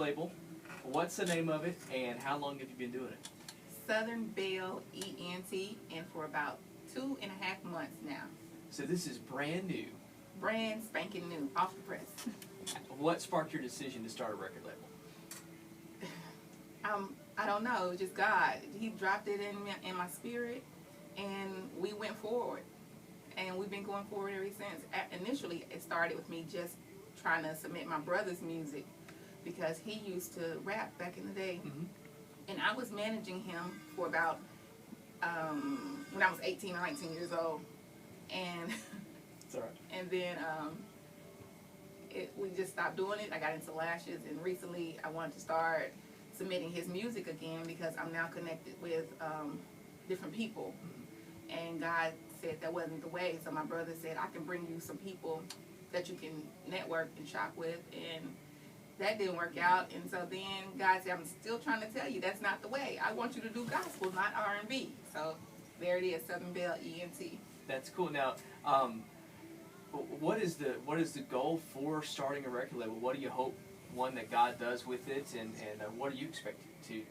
label. What's the name of it, and how long have you been doing it? Southern Belle ENT, and for about 2.5 months now. So this is brand new. Brand spanking new, off the press. What sparked your decision to start a record label? I don't know, it was just God. He dropped it in my spirit, and we went forward. And we've been going forward ever since. Initially, it started with me just trying to submit my brother's music because he used to rap back in the day. Mm-hmm. And I was managing him for about, when I was 18 or 19 years old. And It's all right. and then we just stopped doing it. I got into lashes, and recently I wanted to start submitting his music again because I'm now connected with different people. And God said that wasn't the way. So my brother said, I can bring you some people that you can network and shop with. And that didn't work out. And so then God said, I'm still trying to tell you that's not the way. I want you to do gospel, not R&B. So there it is, Southern Belle ENT. That's cool. Now, what is the goal for starting a record label? What do you hope, one, that God does with it, and what do you expect to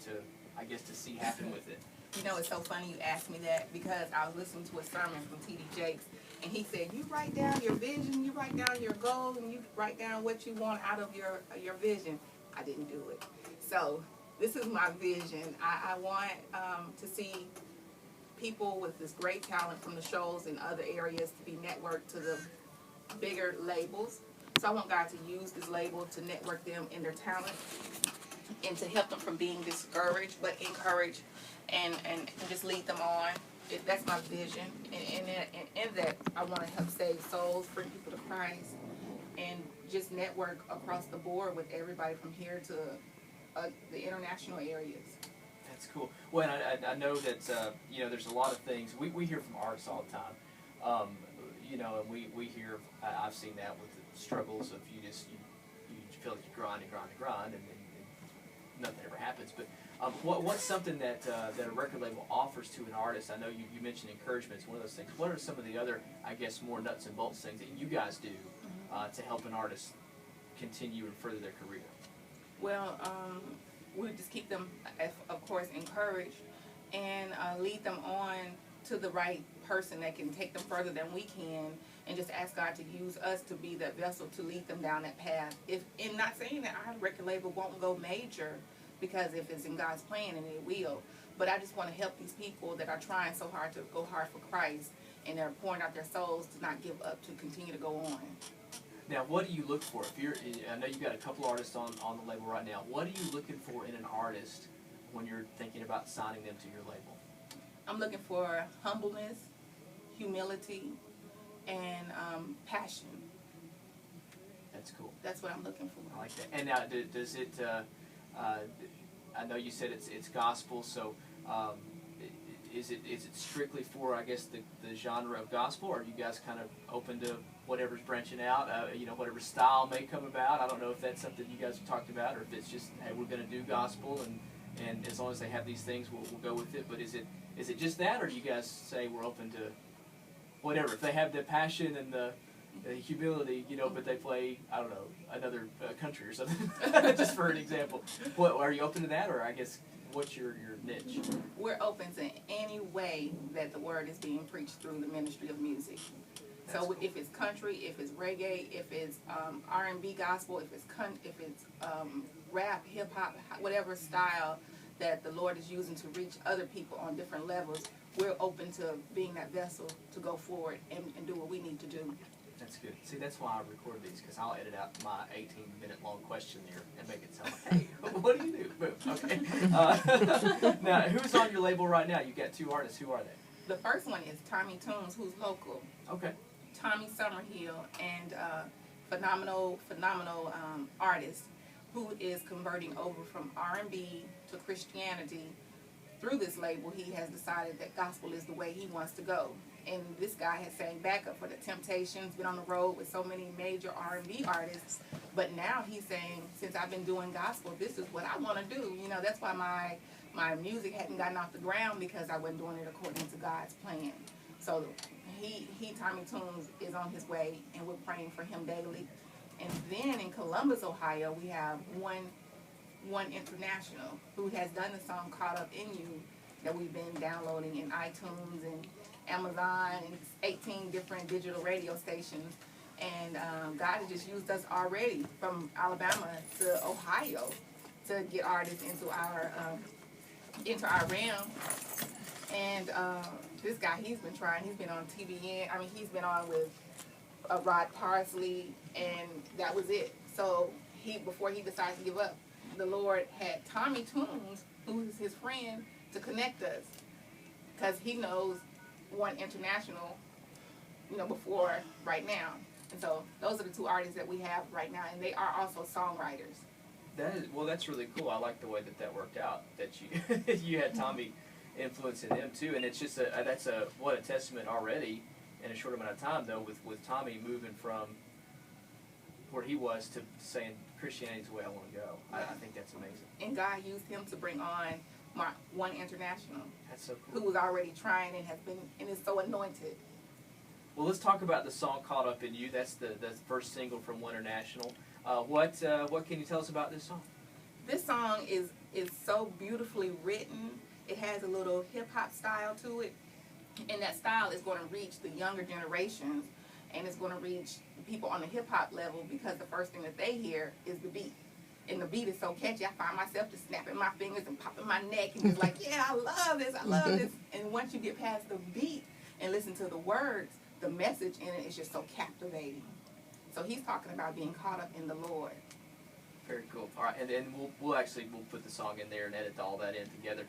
I guess to see happen with it? You know, it's so funny you asked me that because I was listening to a sermon from T.D. Jakes, and he said, you write down your vision, you write down your goals, and you write down what you want out of your vision. I didn't do it. So this is my vision. I want to see people with this great talent from the shows and other areas to be networked to the bigger labels. So I want God to use this label to network them in their talent and to help them from being discouraged, but encourage and just lead them on. That's my vision. And in that, I want to help save souls, bring people to Christ, and just network across the board with everybody from here to the international areas. That's cool. Well, I know that there's a lot of things we hear from artists all the time. And we hear. I've seen that with the struggles of you feel like you grind and nothing ever happens. But what's something that a record label offers to an artist? I know you mentioned encouragement is one of those things. What are some of the other, I guess, more nuts and bolts things that you guys do to help an artist continue and further their career? Well, we just keep them, of course, encouraged and lead them on to the right person that can take them further than we can, and just ask God to use us to be that vessel to lead them down that path. And not saying that our record label won't go major, because if it's in God's plan, and it will. But I just want to help these people that are trying so hard to go hard for Christ, and they're pouring out their souls to not give up, to continue to go on. Now, what do you look for? I know you've got a couple artists on the label right now. What are you looking for in an artist when you're thinking about signing them to your label? I'm looking for humbleness, humility, and passion. That's cool. That's what I'm looking for. I like that. And now, does it? I know you said it's gospel, so is it strictly for, I guess, the genre of gospel, or are you guys kind of open to whatever's branching out? Whatever style may come about. I don't know if that's something you guys have talked about, or if it's just, hey, we're going to do gospel, and as long as they have these things, we'll go with it. But is it just that, or do you guys say we're open to whatever? If they have the passion and the humility, but they play, I don't know, another country or something, just for an example. What, are you open to that, or I guess, what's your niche? We're open to any way that the word is being preached through the ministry of music. So cool. If it's country, if it's reggae, if it's R&B gospel, if it's rap, hip-hop, whatever style that the Lord is using to reach other people on different levels, we're open to being that vessel to go forward and do what we need to do. That's good. See, that's why I record these, because I'll edit out my 18-minute long question there and make it sound like, hey, what do you do? Boom. Okay. Now, who's on your label right now? You've got two artists. Who are they? The first one is Tommy Tunes, who's local. Okay. Tommy Summerhill, and phenomenal artist who is converting over from R&B to Christianity. Through this label, he has decided that gospel is the way he wants to go. And this guy has sang backup for the Temptations, been on the road with so many major R&B artists. But now he's saying, since I've been doing gospel, this is what I want to do. That's why my music hadn't gotten off the ground, because I wasn't doing it according to God's plan. So Tommy Tunes, is on his way, and we're praying for him daily. And then in Columbus, Ohio, we have one One International, who has done the song Caught Up in You that we've been downloading in iTunes and Amazon and 18 different digital radio stations. And God has just used us already from Alabama to Ohio to get artists into our realm. And this guy, he's been trying. He's been on TVN. I mean, he's been on with Rod Parsley, and that was it. So before he decided to give up, the Lord had Tommy Tunes, who's his friend, to connect us, because he knows One International, before right now. And so those are the two artists that we have right now, and they are also songwriters. That's really cool. I like the way that worked out. That you you had Tommy influencing them too, and it's just what a testament already in a short amount of time though, with Tommy moving from where he was to saying Christianity's the way I want to go. I think that's amazing. And God used him to bring on One International. That's so cool. Who was already trying and is so anointed. Well, let's talk about the song "Caught Up in You." That's the first single from One International. What can you tell us about this song? This song is so beautifully written. It has a little hip hop style to it, and that style is going to reach the younger generations, and it's going to reach people on the hip hop level, because the first thing that they hear is the beat. And the beat is so catchy, I find myself just snapping my fingers and popping my neck and just like, yeah, I love this, I love this. And once you get past the beat and listen to the words, the message in it is just so captivating. So he's talking about being caught up in the Lord. Very cool. All right, and then we'll put the song in there and edit all that in together.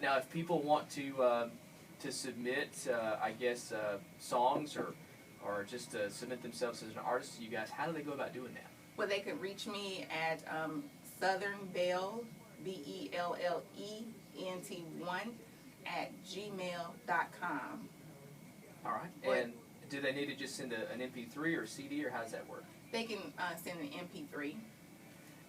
Now, if people want to submit, songs or just submit themselves as an artist to you guys, how do they go about doing that? Well, they can reach me at Southern Belle, BELLEENT1 @gmail.com. All right. And do they need to just send an MP3 or CD, or how does that work? They can send an MP3.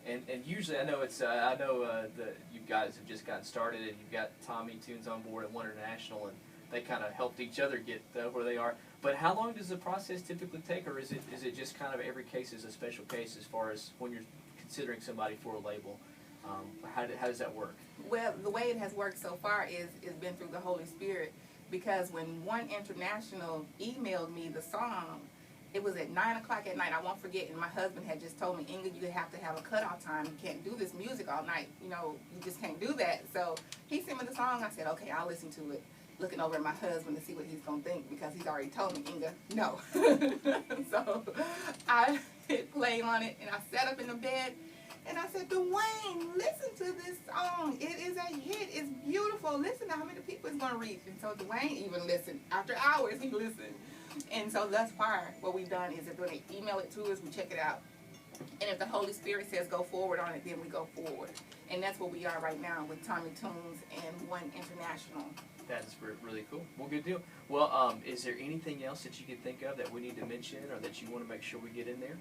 And usually, I know that you guys have just gotten started, and you've got Tommy Tunes on board and One International, and they kind of helped each other get where they are. But how long does the process typically take, or is it just kind of every case is a special case as far as when you're considering somebody for a label? How does that work? Well, the way it has worked so far is been through the Holy Spirit, because when One International emailed me the song, it was at 9 o'clock at night. I won't forget, and my husband had just told me, Inga, you have to have a cutoff time. You can't do this music all night. You just can't do that. So he sent me the song. I said, okay, I'll listen to it. Looking over at my husband to see what he's going to think, because he's already told me, Inga, no. So I hit play on it, and I sat up in the bed, and I said, Dwayne, listen to this song. It is a hit. It's beautiful. Listen to how many people it's going to reach. And so Dwayne even listened. After hours, he listened. And so thus far, what we've done is if they email it to us, we check it out. And if the Holy Spirit says go forward on it, then we go forward. And that's what we are right now with Tommy Tunes and One International. That is really cool. Well, good deal. Well, is there anything else that you can think of that we need to mention, or that you want to make sure we get in there?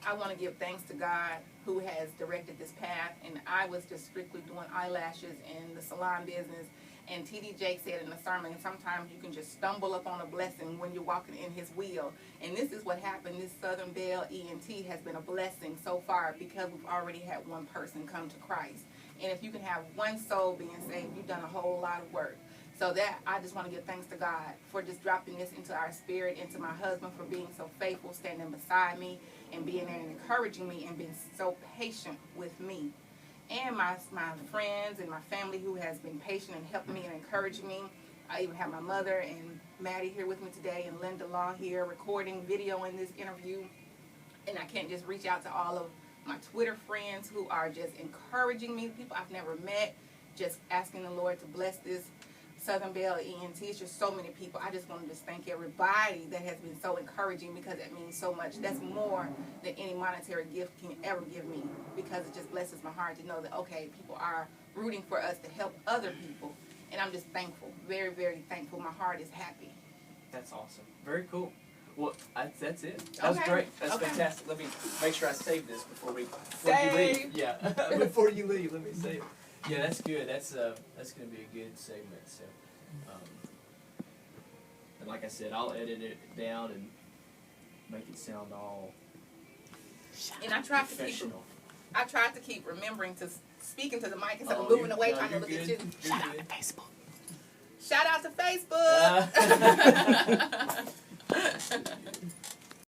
I want to give thanks to God, who has directed this path. And I was just strictly doing eyelashes in the salon business. And T.D. Jakes said in the sermon, sometimes you can just stumble upon a blessing when you're walking in his will. And this is what happened. This Southern Belle ENT has been a blessing so far, because we've already had one person come to Christ. And if you can have one soul being saved, you've done a whole lot of work. So that, I just want to give thanks to God for just dropping this into our spirit, and to my husband for being so faithful, standing beside me and being there and encouraging me and being so patient with me. And my friends and my family who has been patient and helping me and encouraging me. I even have my mother and Maddie here with me today, and Linda Law here recording video in this interview. And I can't just reach out to all of my Twitter friends who are just encouraging me, people I've never met, just asking the Lord to bless this Southern Belle ENT. It's just so many people. I just want to just thank everybody that has been so encouraging, because it means so much. That's more than any monetary gift can ever give me, because it just blesses my heart to know that, okay, people are rooting for us to help other people. And I'm just thankful, very, very thankful. My heart is happy. That's awesome. Very cool. Well, that's it. That was great. That's fantastic. Let me make sure I save this before you leave. Yeah, before you leave, let me save it. Yeah, that's good. That's going to be a good segment. So, and like I said, I'll edit it down and make it sound all and I try professional. I tried to keep remembering to speak into the mic instead of Oh, moving away no, trying to you're look at good. you. You're good. Shout out to Facebook.